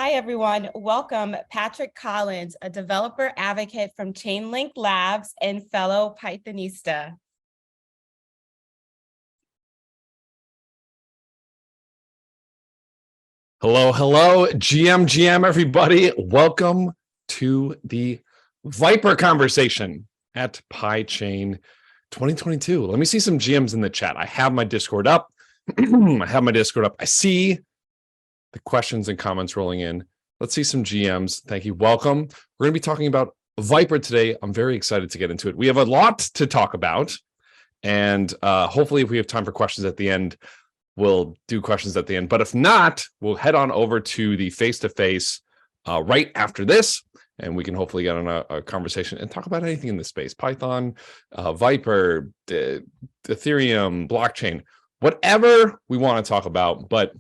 Hi, everyone. Welcome, Patrick Collins, a developer advocate from Chainlink Labs and fellow Pythonista. Hello, GM, everybody. Welcome to the Vyper conversation at PyChain 2022. Let me see some GMs in the chat. I have my Discord up. I see the questions and comments rolling in. Let's see some GMs. Thank you. Welcome. We're going to be talking about Vyper today. I'm very excited to get into it. We have a lot to talk about, and hopefully if we have time for questions at the end, we'll do questions at the end. But if not, we'll head on over to the face-to-face right after this, and we can hopefully get on a conversation and talk about anything in this space. Python, Vyper, Ethereum, blockchain, whatever we want to talk about. But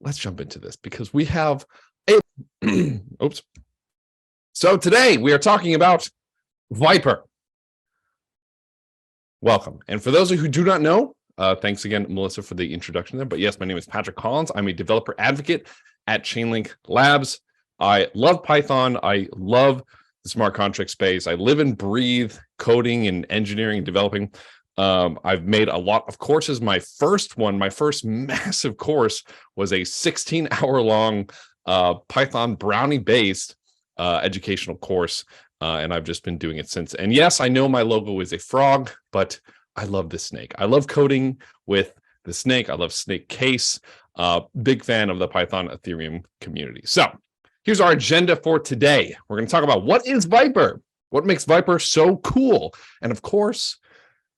let's jump into this because we have a oops. So today we are talking about Vyper. Welcome. And for those of you who do not know, thanks again, Melissa, for the introduction there. But yes, my name is Patrick Collins. I'm a developer advocate at Chainlink Labs. I love Python. I love the smart contract space. I live and breathe coding and engineering and developing. I've made a lot of courses. My first massive course was a 16-hour-long Python Brownie-based educational course, and I've just been doing it since. And yes, I know my logo is a frog, but I love the snake. I love coding with the snake. I love snake case. Big fan of the Python Ethereum community. So here's our agenda for today. We're going to talk about what is Vyper, what makes Vyper so cool, and of course,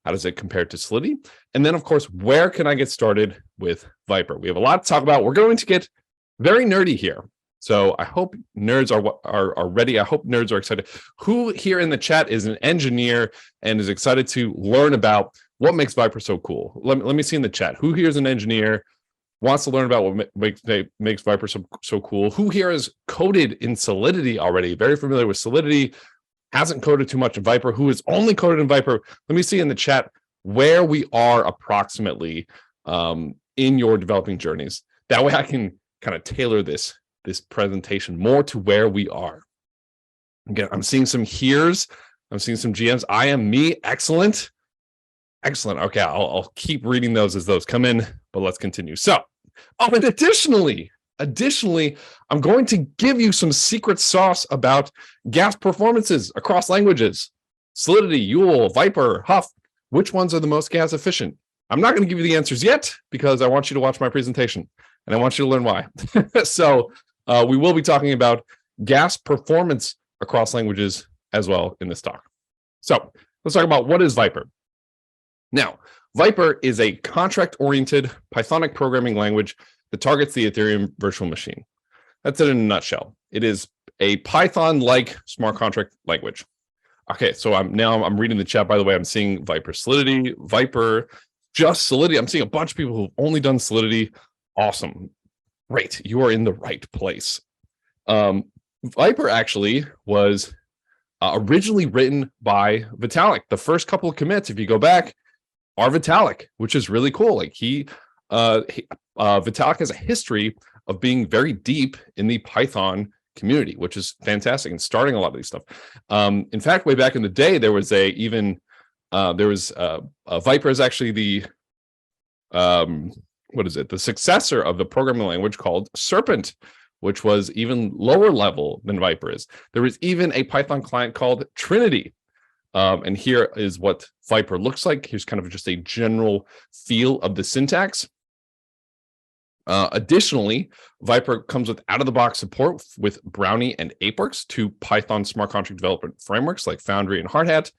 how does it compare to Solidity? And then, of course, where can I get started with Vyper? We have a lot to talk about. We're going to get very nerdy here. So I hope nerds are ready. I hope nerds are excited. Who here in the chat is an engineer and is excited to learn about what makes Vyper so cool? Let me see in the chat. Who here is an engineer, wants to learn about what makes Vyper so cool? Who here has coded in Solidity already? Very familiar with Solidity, hasn't coded too much in Vyper. Who has only coded in Vyper? Let me see in the chat where we are approximately in your developing journeys. That way I can kind of tailor this presentation more to where we are. Again, I'm seeing some here's, I'm seeing some GMs. I am me. Excellent. Okay, I'll keep reading those as those come in, but let's continue. So, and additionally, I'm going to give you some secret sauce about gas performances across languages. Solidity, Yule, Vyper, Huff, which ones are the most gas efficient? I'm not going to give you the answers yet because I want you to watch my presentation and I want you to learn why. So we will be talking about gas performance across languages as well in this talk. So let's talk about what is Vyper. Now, Vyper is a contract-oriented Pythonic programming language that targets the Ethereum virtual machine. That's it in a nutshell. It is a Python-like smart contract language. Okay, so I'm reading the chat. By the way, I'm seeing Vyper Solidity, Vyper, just Solidity. I'm seeing a bunch of people who've only done Solidity. Awesome. Great. You are in the right place. Vyper actually was originally written by Vitalik. The first couple of commits, if you go back, are Vitalik, which is really cool. Like Vitalik has a history of being very deep in the Python community, which is fantastic, and starting a lot of these stuff. In fact, way back in the day, there was Vyper is actually the the successor of the programming language called Serpent, which was even lower level than Vyper is. There was even a Python client called Trinity. And here is what Vyper looks like. Here's kind of just a general feel of the syntax. Additionally, Vyper comes with out-of-the-box support with Brownie and ApeWorks, two Python smart contract development frameworks like Foundry and Hardhat.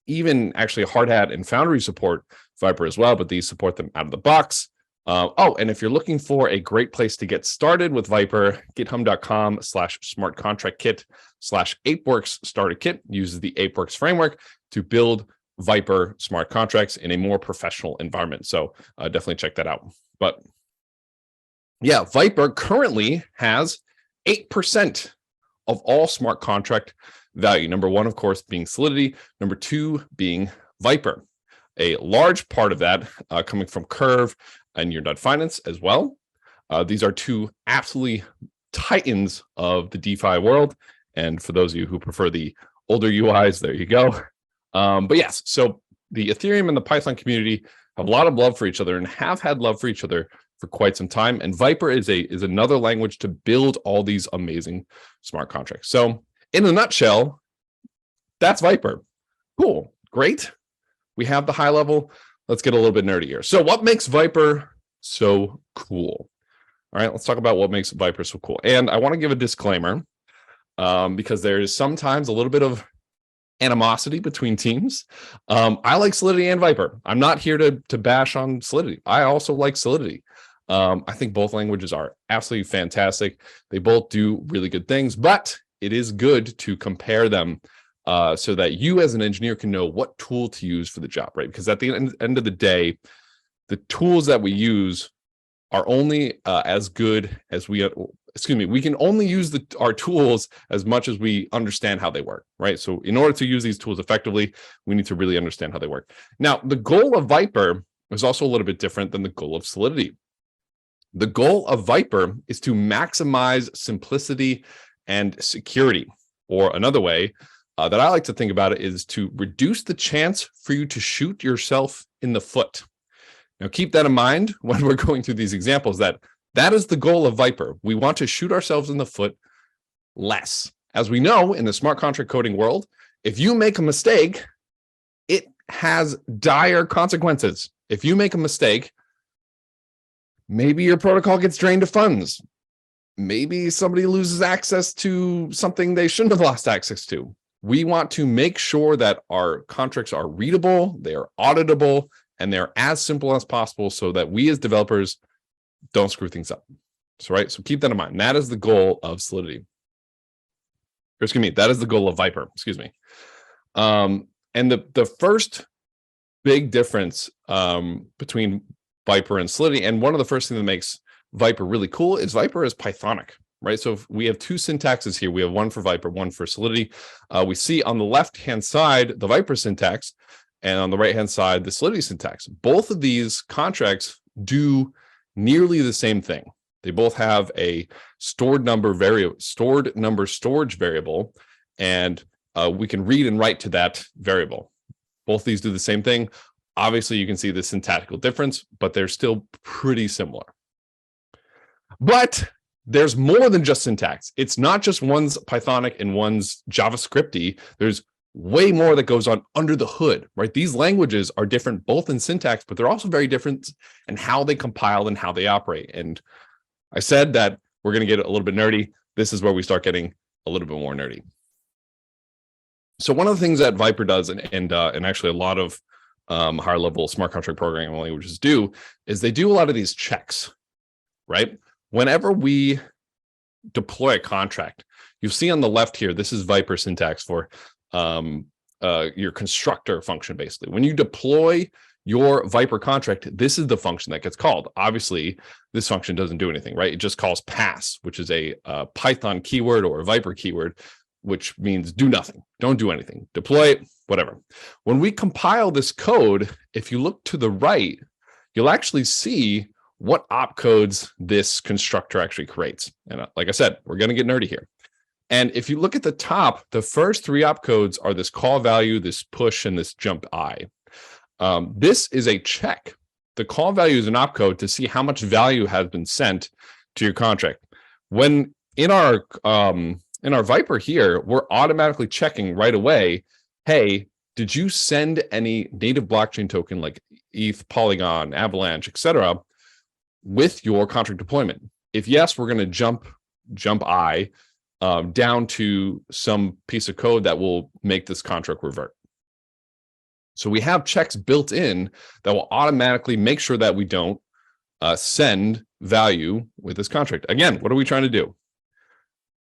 Even actually Hardhat and Foundry support Vyper as well, but these support them out of the box. And if you're looking for a great place to get started with Vyper, github.com/smartcontractkit/ApeWorks starter kit uses the ApeWorks framework to build Vyper smart contracts in a more professional environment. So definitely check that out. But yeah, Vyper currently has 8% of all smart contract value. Number one, of course, being Solidity. Number two being Vyper. A large part of that coming from Curve and Your Finance as well. These are two absolutely titans of the DeFi world. And for those of you who prefer the older UIs, there you go. But yes, so the Ethereum and the Python community have a lot of love for each other and have had love for each other for quite some time. And Vyper is another language to build all these amazing smart contracts. So in a nutshell, that's Vyper. Cool, great. We have the high level. Let's get a little bit nerdy here. So what makes Vyper so cool? All right, let's talk about what makes Vyper so cool. And I want to give a disclaimer because there is sometimes a little bit of animosity between teams. I like Solidity and Vyper. I'm not here to bash on Solidity. I also like Solidity. I think both languages are absolutely fantastic. They both do really good things, but it is good to compare them so that you as an engineer can know what tool to use for the job, right? Because at the end of the day, the tools that we use are only as good as we can only use our tools as much as we understand how they work, right? So in order to use these tools effectively, we need to really understand how they work. Now, the goal of Vyper is also a little bit different than the goal of Solidity. The goal of Vyper is to maximize simplicity and security, or another way that I like to think about it is to reduce the chance for you to shoot yourself in the foot. Now, keep that in mind when we're going through these examples, that is the goal of Vyper. We want to shoot ourselves in the foot less. As we know, in the smart contract coding world, if you make a mistake, it has dire consequences. If you make a mistake, maybe your protocol gets drained of funds. Maybe somebody loses access to something they shouldn't have lost access to. We want to make sure that our contracts are readable, they are auditable, and they're as simple as possible so that we as developers don't screw things up. So keep that in mind. That is the goal of Solidity. That is the goal of Vyper, and the first big difference between Vyper and Solidity, and one of the first things that makes Vyper really cool is Vyper is Pythonic, right? So if we have two syntaxes here. We have one for Vyper, one for Solidity. We see on the left-hand side the Vyper syntax, and on the right-hand side, the Solidity syntax. Both of these contracts do nearly the same thing. They both have a stored number storage variable, and we can read and write to that variable. Both these do the same thing. Obviously, you can see the syntactical difference, but they're still pretty similar. But there's more than just syntax. It's not just one's Pythonic and one's JavaScripty. There's way more that goes on under the hood, right? These languages are different both in syntax, but they're also very different in how they compile and how they operate. And I said that we're going to get a little bit nerdy. This is where we start getting a little bit more nerdy. So one of the things that Vyper does, and actually a lot of higher level smart contract programming languages do, is they do a lot of these checks, right? Whenever we deploy a contract, you see on the left here, this is Vyper syntax for your constructor function, basically. When you deploy your Vyper contract, this is the function that gets called. Obviously, this function doesn't do anything, right? It just calls pass, which is a Python keyword or a Vyper keyword, which means do nothing, don't do anything, deploy it, whatever. When we compile this code, if you look to the right, you'll actually see what opcodes this constructor actually creates. And like I said, we're going to get nerdy here. And if you look at the top, the first three opcodes are this call value, this push, and this jump I. This is a check. The call value is an opcode to see how much value has been sent to your contract. When in our Vyper here, we're automatically checking right away, hey, did you send any native blockchain token like ETH, Polygon, Avalanche, etc., with your contract deployment? If yes, we're going to jump I down to some piece of code that will make this contract revert. So we have checks built in that will automatically make sure that we don't send value with this contract. Again, what are we trying to do?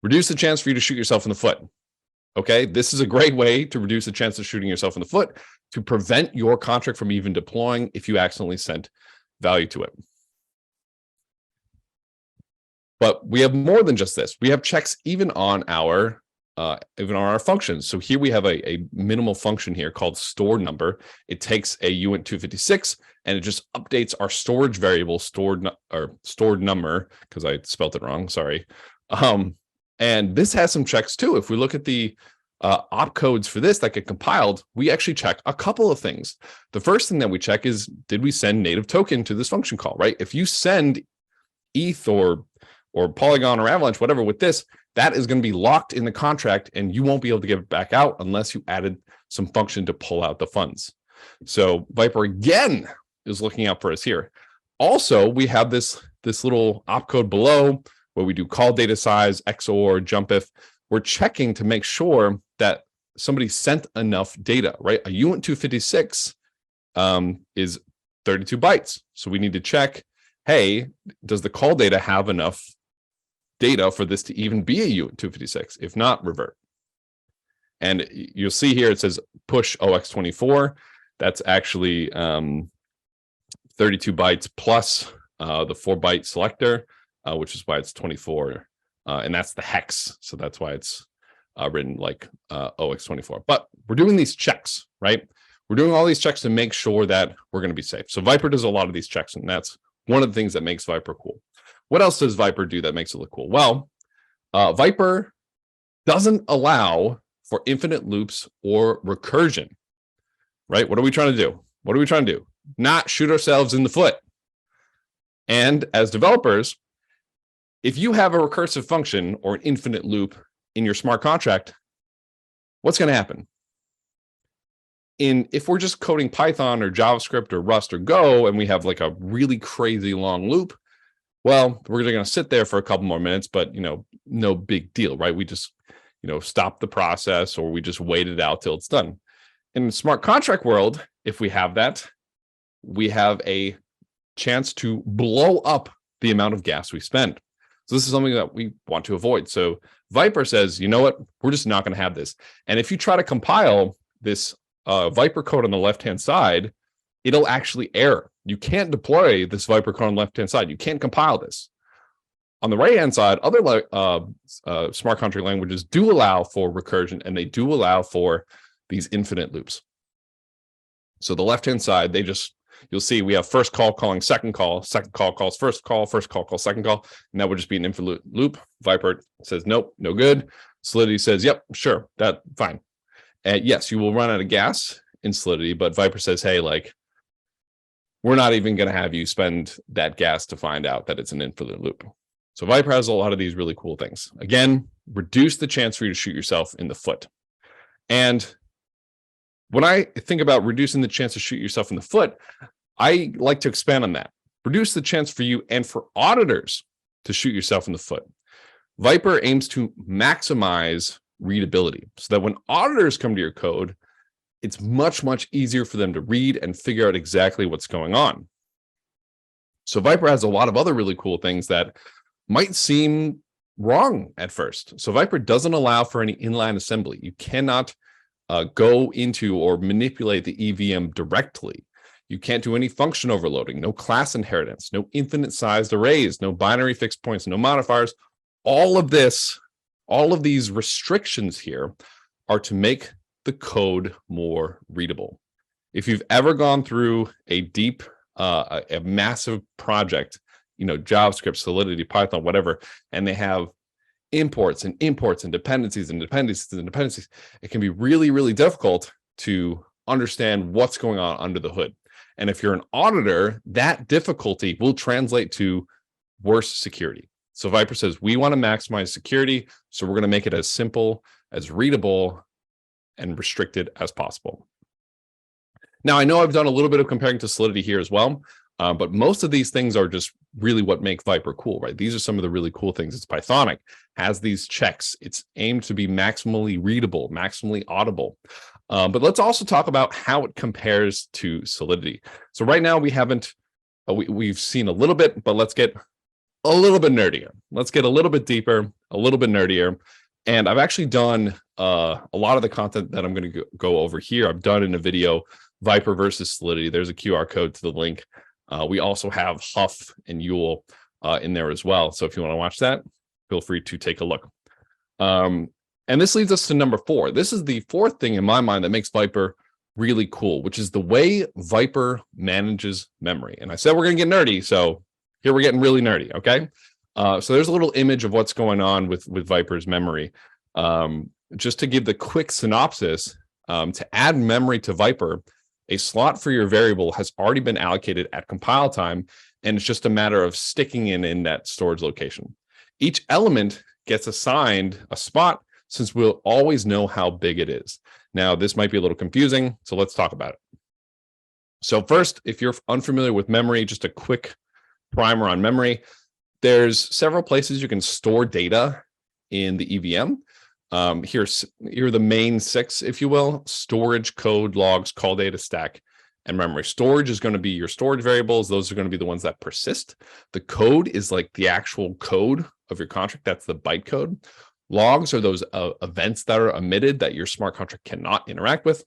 Reduce the chance for you to shoot yourself in the foot. Okay, this is a great way to reduce the chance of shooting yourself in the foot, to prevent your contract from even deploying if you accidentally sent value to it. But we have more than just this. We have checks even on our functions. So here we have a minimal function here called stored number. It takes a uint 256 and it just updates our storage variable stored number, because I spelled it wrong. Sorry. And this has some checks too. If we look at the opcodes for this that get compiled, we actually check a couple of things. The first thing that we check is, did we send native token to this function call, right? If you send ETH or Polygon or Avalanche, whatever, with this, that is going to be locked in the contract and you won't be able to give it back out unless you added some function to pull out the funds. So Vyper again is looking out for us here. Also, we have this little opcode below where we do call data size, XOR, jump if. We're checking to make sure that somebody sent enough data, right? A uint 256 is 32 bytes. So we need to check, hey, does the call data have enough data for this to even be a uint 256? If not, revert. And you'll see here it says push OX24. That's actually 32 bytes plus the 4-byte selector, which is why it's 24. And that's the hex. So that's why it's written like OX24. But we're doing these checks, right? We're doing all these checks to make sure that we're going to be safe. So Vyper does a lot of these checks, and that's one of the things that makes Vyper cool. What else does Vyper do that makes it look cool? Well, Vyper doesn't allow for infinite loops or recursion, right? What are we trying to do? What are we trying to do? Not shoot ourselves in the foot. And as developers, if you have a recursive function or an infinite loop in your smart contract, what's going to happen? If we're just coding Python or JavaScript or Rust or Go, and we have like a really crazy long loop, well, we're going to sit there for a couple more minutes, but no big deal, right? We just stop the process, or we just wait it out till it's done. In the smart contract world, if we have that, we have a chance to blow up the amount of gas we spend. So this is something that we want to avoid. So Vyper says, you know what, we're just not going to have this. And if you try to compile this Vyper code on the left-hand side, it'll actually error. You can't deploy this Vyper code on the left-hand side. You can't compile this. On the right-hand side, other smart contract languages do allow for recursion, and they do allow for these infinite loops. So the left-hand side, you'll see we have first call calling second call calls first call calls second call, and that would just be an infinite loop. Vyper says, nope, no good. Solidity says, yep, sure, that fine. And yes, you will run out of gas in Solidity, but Vyper says, hey, we're not even going to have you spend that gas to find out that it's an infinite loop. So Vyper has a lot of these really cool things. Again, reduce the chance for you to shoot yourself in the foot. And when I think about reducing the chance to shoot yourself in the foot, I like to expand on that. Reduce the chance for you and for auditors to shoot yourself in the foot. Vyper aims to maximize readability so that when auditors come to your code, it's much, much easier for them to read and figure out exactly what's going on. So Vyper has a lot of other really cool things that might seem wrong at first. So Vyper doesn't allow for any inline assembly. You cannot go into or manipulate the EVM directly. You can't do any function overloading, no class inheritance, no infinite sized arrays, no binary fixed points, no modifiers. All of these restrictions here are to make the code more readable. If you've ever gone through a deep, a massive project, JavaScript, Solidity, Python, whatever, and they have imports and dependencies, it can be really, really difficult to understand what's going on under the hood. And if you're an auditor, that difficulty will translate to worse security. So Vyper says, we want to maximize security, so we're going to make it as simple, as readable, and restricted as possible. Now, I know I've done a little bit of comparing to Solidity here as well, but most of these things are just really what make Vyper cool, right? These are some of the really cool things. It's Pythonic, has these checks. It's aimed to be maximally readable, maximally audible. But let's also talk about how it compares to Solidity. So right now we've seen a little bit, but let's get a little bit nerdier. Let's get a little bit deeper, a little bit nerdier. And I've actually done a lot of the content that I'm going to go over here. I've done in a video, Vyper versus Solidity. There's a QR code to the link. We also have Huff and Yule in there as well. So if you want to watch that, feel free to take a look. And this leads us to number 4. This is the fourth thing in my mind that makes Vyper really cool, which is the way Vyper manages memory. And I said we're going to get nerdy, so here we're getting really nerdy, okay? So there's a little image of what's going on with Vyper's memory. Just to give the quick synopsis, to add memory to Vyper, a slot for your variable has already been allocated at compile time, and it's just a matter of sticking in that storage location. Each element gets assigned a spot since we'll always know how big it is. Now, this might be a little confusing, so let's talk about it. So first, if you're unfamiliar with memory, just a quick primer on memory. There's several places you can store data in the EVM. Here are the main 6, if you will: storage, code, logs, call data, stack, and memory. Storage is going to be your storage variables. Those are going to be the ones that persist. The code is like the actual code of your contract. That's the byte code. Logs are those events that are emitted that your smart contract cannot interact with.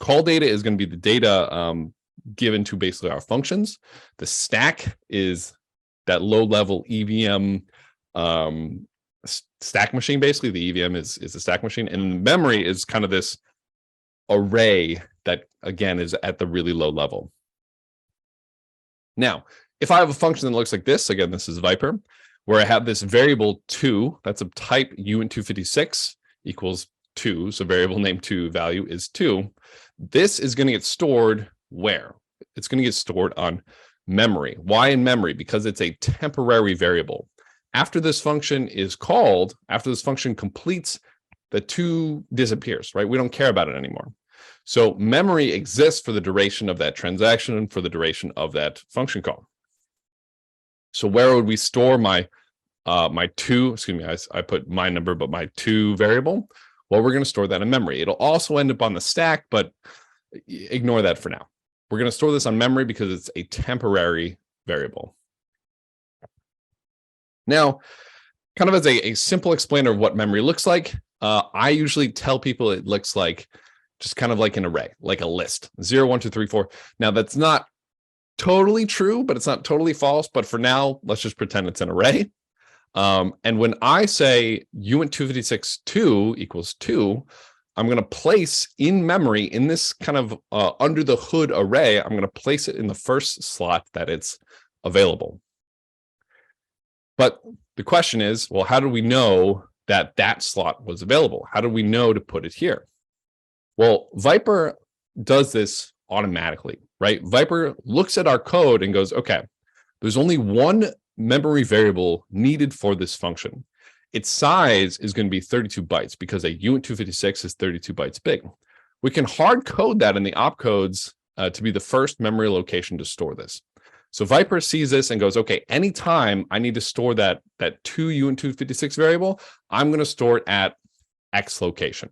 Call data is going to be the data given to basically our functions. The stack is that low-level EVM stack machine. Basically, the EVM is a stack machine, and memory is kind of this array that, again, is at the really low level. Now, if I have a function that looks like this, again, this is Vyper, where I have this variable 2, that's of type uint256 equals 2, so variable name 2 value is 2. This is going to get stored where? It's going to get stored on memory. Why in memory? Because it's a temporary variable. After this function is called, after this function completes, the 2 disappears, right? We don't care about it anymore. So memory exists for the duration of that transaction and for the duration of that function call. So where would we store my 2, excuse me, I put my number, but my 2 variable? Well, we're going to store that in memory. It'll also end up on the stack, but ignore that for now. We're going to store this on memory because it's a temporary variable. Now, kind of as a simple explainer of what memory looks like, I usually tell people it looks like just kind of like an array, like a list, 0, 1, 2, 3, 4. Now, that's not totally true, but it's not totally false. But for now, let's just pretend it's an array. And when I say uint256 2 equals 2, I'm going to place in memory, in this kind of under the hood array, I'm going to place it in the first slot that it's available. But the question is, well, how do we know that that slot was available? How do we know to put it here? Well, Vyper does this automatically, right? Vyper looks at our code and goes, okay, there's only one memory variable needed for this function. Its size is going to be 32 bytes because a uint256 is 32 bytes big. We can hard code that in the opcodes to be the first memory location to store this. So Vyper sees this and goes, okay, anytime I need to store that 2 uint256 variable, I'm going to store it at X location,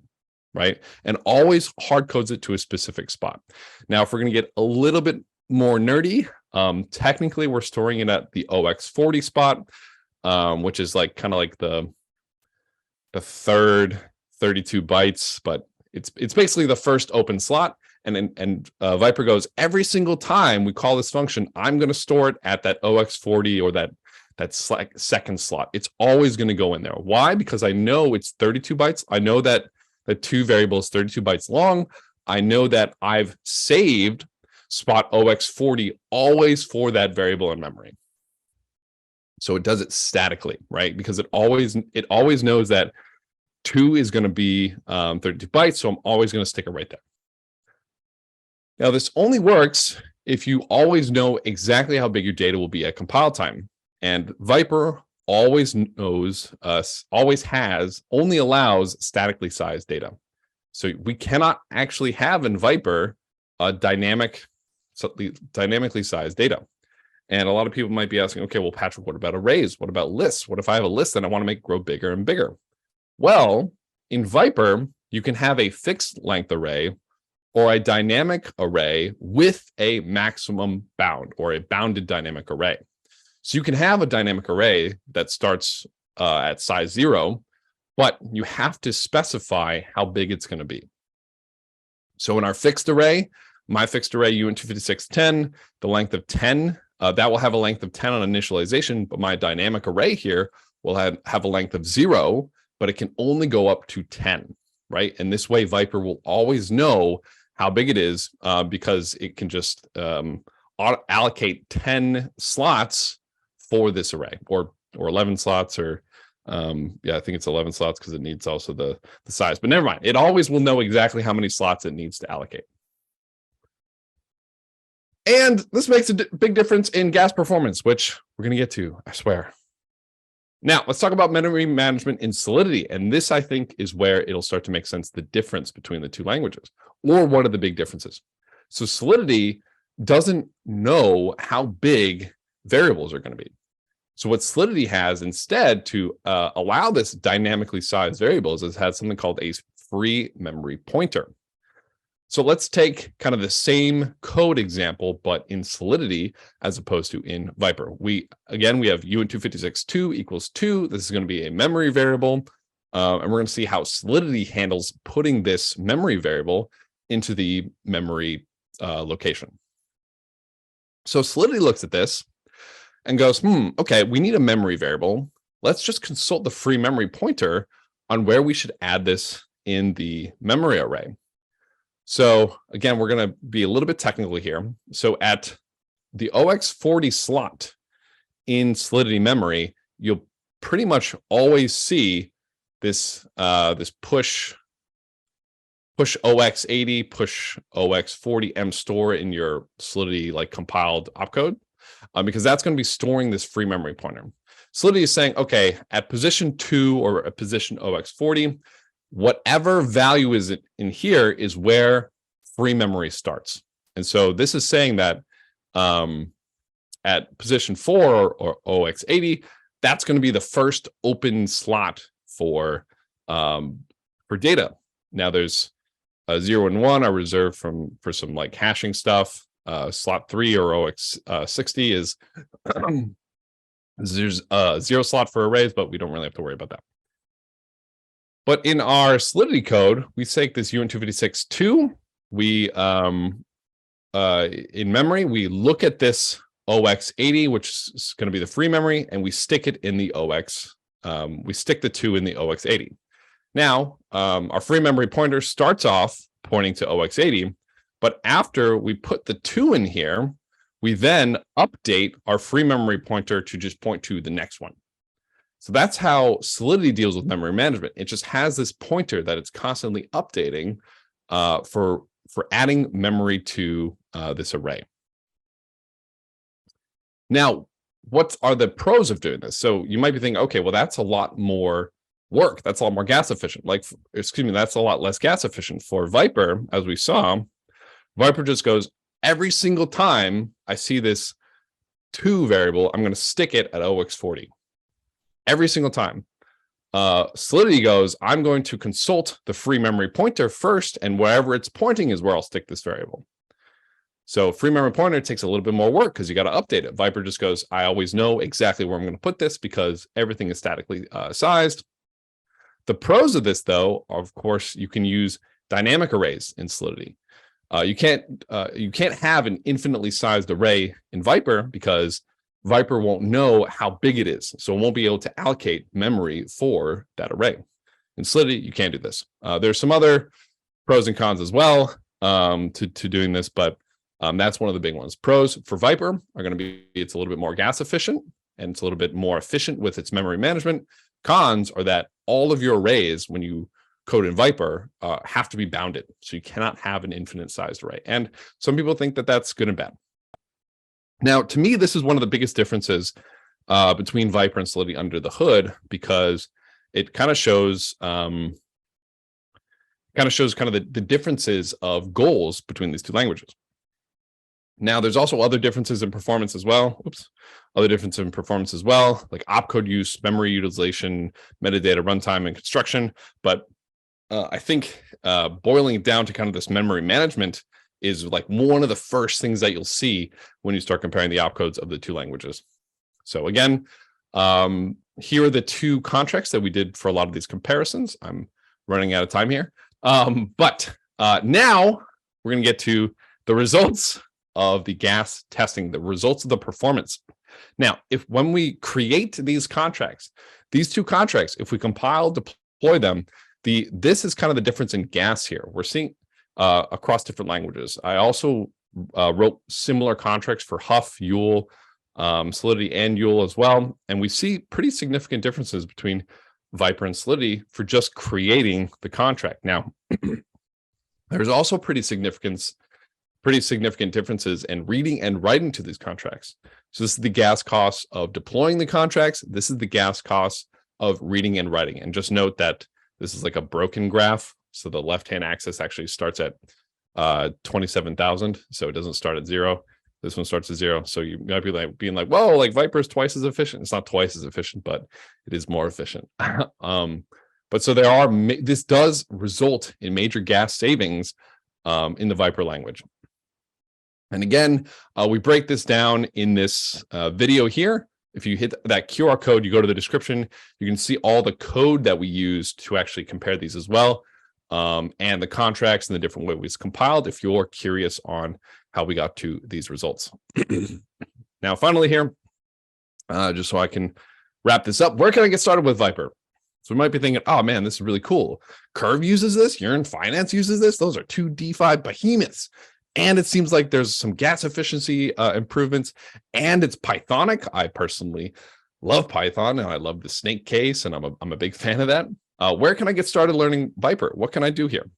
right? And always hard codes it to a specific spot. Now, if we're going to get a little bit more nerdy, technically we're storing it at the OX40 spot, which is like kind of like the third 32 bytes, but it's basically the first open slot. And Vyper goes, every single time we call this function, I'm going to store it at that OX40 or that second slot. It's always going to go in there. Why? Because I know it's 32 bytes. I know that the 2 variables 32 bytes long. I know that I've saved spot OX40 always for that variable in memory. So it does it statically, right? Because it always knows that 2 is going to be 32 bytes. So I'm always going to stick it right there. Now, this only works if you always know exactly how big your data will be at compile time. And Vyper always knows, only allows statically sized data. So we cannot actually have in Vyper a dynamically sized data. And a lot of people might be asking, okay, well, Patrick, what about arrays? What about lists? What if I have a list that I want to make grow bigger and bigger? Well, in Vyper, you can have a fixed length array or a dynamic array with a maximum bound or a bounded dynamic array. So you can have a dynamic array that starts at size 0, but you have to specify how big it's going to be. So in our fixed array, my fixed array uint25610, the length of 10, that will have a length of 10 on initialization, but my dynamic array here will have a length of 0, but it can only go up to 10, right? And this way, Vyper will always know how big it is because it can just allocate 10 slots for this array, or or 11 slots, or yeah, I think it's 11 slots because it needs also the size, but never mind. It always will know exactly how many slots it needs to allocate. And this makes a big difference in gas performance, which we're going to get to, I swear. Now, let's talk about memory management in Solidity. And this, I think, is where it'll start to make sense, the difference between the two languages, or one of the big differences. So Solidity doesn't know how big variables are going to be. So what Solidity has instead to allow this dynamically sized variables is has something called a free memory pointer. So let's take kind of the same code example, but in Solidity as opposed to in Vyper. We have uint256.2 equals 2. This is going to be a memory variable. And we're going to see how Solidity handles putting this memory variable into the memory location. So Solidity looks at this and goes, okay, we need a memory variable. Let's just consult the free memory pointer on where we should add this in the memory array. So again, we're going to be a little bit technical here. So at the OX40 slot in Solidity memory, you'll pretty much always see this this push OX80, push OX40 M store in your Solidity like compiled opcode. Because that's going to be storing this free memory pointer. Solidity is saying, okay, at position 2 or at position OX40, whatever value is in here is where free memory starts. And so this is saying that at position 4 or OX80, that's going to be the first open slot for data. Now there's 0 and 1 are reserved for some like hashing stuff. Slot 3 or OX60 is there's a 0 slot for arrays, but we don't really have to worry about that. But in our Solidity code, we take this uint256.2. We in memory, we look at this OX80, which is going to be the free memory, and we stick it in the we stick the 2 in the OX80. Now, our free memory pointer starts off pointing to OX80. But after we put the 2 in here, we then update our free memory pointer to just point to the next one. So that's how Solidity deals with memory management. It just has this pointer that it's constantly updating for adding memory to this array. Now, what are the pros of doing this? So you might be thinking, okay, well, that's a lot more work. That's a lot more gas efficient. That's a lot less gas efficient. For Vyper, as we saw, Vyper just goes, every single time I see this 2 variable, I'm going to stick it at OX40. Every single time. Solidity goes, I'm going to consult the free memory pointer first, and wherever it's pointing is where I'll stick this variable. So free memory pointer takes a little bit more work because you got to update it. Vyper just goes, I always know exactly where I'm going to put this because everything is statically sized. The pros of this, though, of course, you can use dynamic arrays in Solidity. You can't have an infinitely sized array in Vyper because Vyper won't know how big it is, so it won't be able to allocate memory for that array. In Solidity, you can't do this. There's some other pros and cons as well to doing this, but that's one of the big ones. Pros for Vyper are going to be it's a little bit more gas efficient and it's a little bit more efficient with its memory management. Cons are that all of your arrays, when you code in Vyper, have to be bounded. So you cannot have an infinite sized array. And some people think that that's good and bad. Now, to me, this is one of the biggest differences between Vyper and Solidity under the hood, because it kind of shows kind of the differences of goals between these two languages. Now, there's also other differences in performance as well. Other differences in performance as well, like opcode use, memory utilization, metadata runtime, and construction. But I think boiling it down to kind of this memory management is like one of the first things that you'll see when you start comparing the opcodes of the two languages. So again, here are the two contracts that we did for a lot of these comparisons. I'm running out of time here. But now we're going to get to the results of the gas testing, the results of the performance. Now, when we create these contracts, these two contracts, if we compile, deploy them, this is kind of the difference in gas here. We're seeing across different languages. I also wrote similar contracts for Huff, Yule, Solidity and Yule as well. And we see pretty significant differences between Vyper and Solidity for just creating the contract. Now, there's also pretty significant differences in reading and writing to these contracts. So this is the gas costs of deploying the contracts. This is the gas costs of reading and writing. And just note that this is like a broken graph. So the left-hand axis actually starts at 27,000. So it doesn't start at 0. This one starts at 0. So you might be like being like, whoa, like Vyper is twice as efficient. It's not twice as efficient, but it is more efficient. But so this does result in major gas savings in the Vyper language. And again, we break this down in this video here. If you hit that QR code, you go to the description, you can see all the code that we use to actually compare these as well. And the contracts and the different ways it's compiled if you're curious on how we got to these results. Now, finally here, just so I can wrap this up, where can I get started with Vyper? So we might be thinking, oh man, this is really cool. Curve uses this, Yearn Finance uses this. Those are two DeFi behemoths. And it seems like there's some gas efficiency improvements, and it's Pythonic. I personally love Python, and I love the snake case, and I'm a big fan of that. Where can I get started learning Vyper? What can I do here?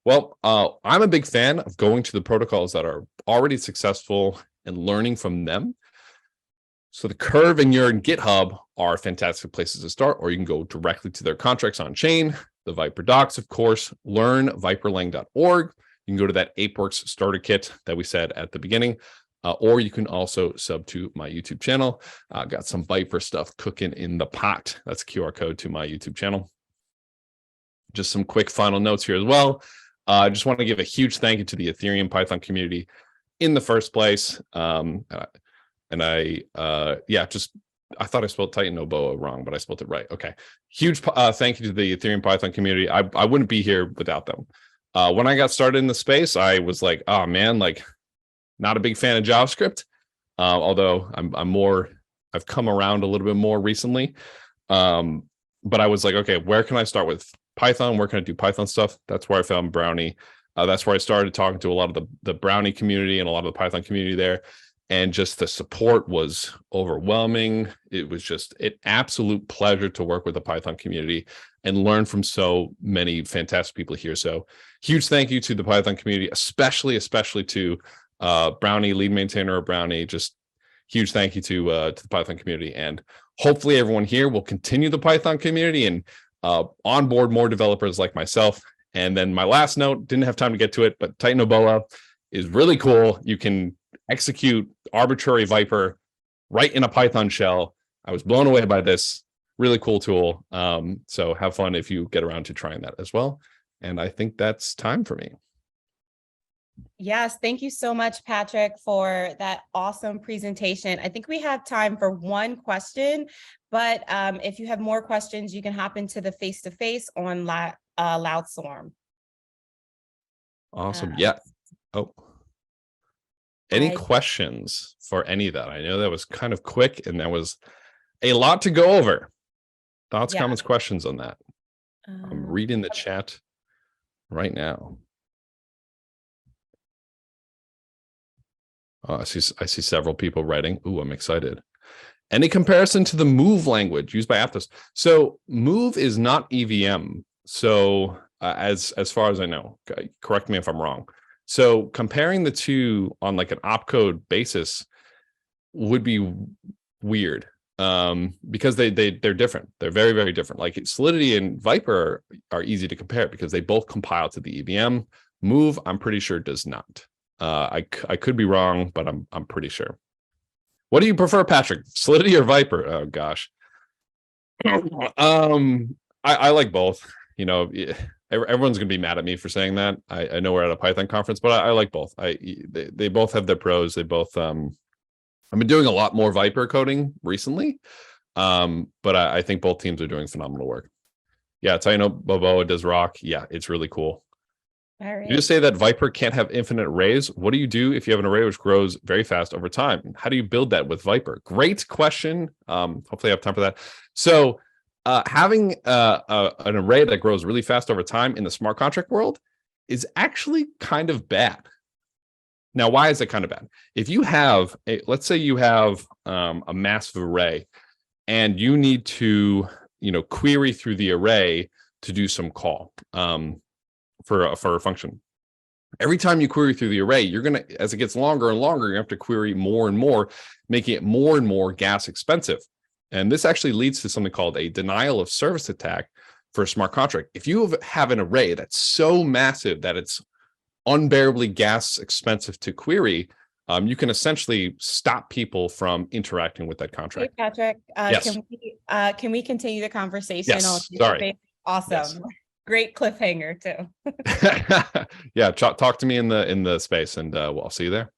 Well, I'm a big fan of going to the protocols that are already successful and learning from them. So the Curve and Yearn GitHub are fantastic places to start, or you can go directly to their contracts on chain. The Vyper docs, of course, learn vyperlang.org. You can go to that ApeWorks starter kit that we said at the beginning, or you can also sub to my YouTube channel. Got some Vyper stuff cooking in the pot. That's a QR code to my YouTube channel. Just some quick final notes here as well. I just want to give a huge thank you to the Ethereum Python community in the first place. I thought I spelled Titanoboa wrong, but I spelled it right. Okay. Huge thank you to the Ethereum Python community. I wouldn't be here without them. When I got started in the space, I was like, oh man, like not a big fan of JavaScript. Although I've come around a little bit more recently. But I was like, okay, where can I start with Python? Where can I do Python stuff? That's where I found Brownie. That's where I started talking to a lot of the Brownie community and a lot of the Python community there. And just the support was overwhelming. It was just an absolute pleasure to work with the Python community and learn from so many fantastic people here. So huge thank you to the Python community, especially to Brownie, lead maintainer of Brownie. Just huge thank you to the Python community. And hopefully everyone here will continue the Python community and onboard more developers like myself. And then my last note, didn't have time to get to it, but Titanoboa is really cool. You can execute arbitrary Vyper right in a Python shell. I was blown away by this. Really cool tool. So have fun if you get around to trying that as well. And I think that's time for me. Yes, thank you so much, Patrick, for that awesome presentation. I think we have time for one question, but if you have more questions, you can hop into the face-to-face on Loudstorm. Awesome. Yeah. Oh. Any questions for any of that? I know that was kind of quick and that was a lot to go over. Thoughts, comments, questions on that? I'm reading the chat right now. Oh, I see several people writing. Ooh, I'm excited. Any comparison to the Move language used by Aptos? So Move is not EVM. So as far as I know, correct me if I'm wrong. So comparing the two on like an opcode basis would be weird because they're different. They're very, very different. Like Solidity and Vyper are easy to compare because they both compile to the EVM. Move, I'm pretty sure, does not. I could be wrong, but I'm pretty sure. What do you prefer, Patrick? Solidity or Vyper? Oh gosh. I like both. You know, everyone's gonna be mad at me for saying that. I know we're at a Python conference, but I like both. They both have their pros. They both I've been doing a lot more Vyper coding recently. But I think both teams are doing phenomenal work. Yeah, Titanoboa does rock. Yeah, it's really cool. All right. You just say that Vyper can't have infinite arrays. What do you do if you have an array which grows very fast over time? How do you build that with Vyper? Great question. Hopefully I have time for that. So having an array that grows really fast over time in the smart contract world is actually kind of bad. Now, why is it kind of bad? If you have, let's say you have a massive array and you need to, query through the array to do some call for a function. Every time you query through the array, you're going to, as it gets longer and longer, you have to query more and more, making it more and more gas expensive. And this actually leads to something called a denial of service attack for a smart contract. If you have an array that's so massive that it's unbearably gas expensive to query, you can essentially stop people from interacting with that contract. Hey, Patrick, Yes. can we continue the conversation? Yes, sorry. Awesome. Yes. Great cliffhanger too. Yeah, talk to me in the space, and I'll see you there.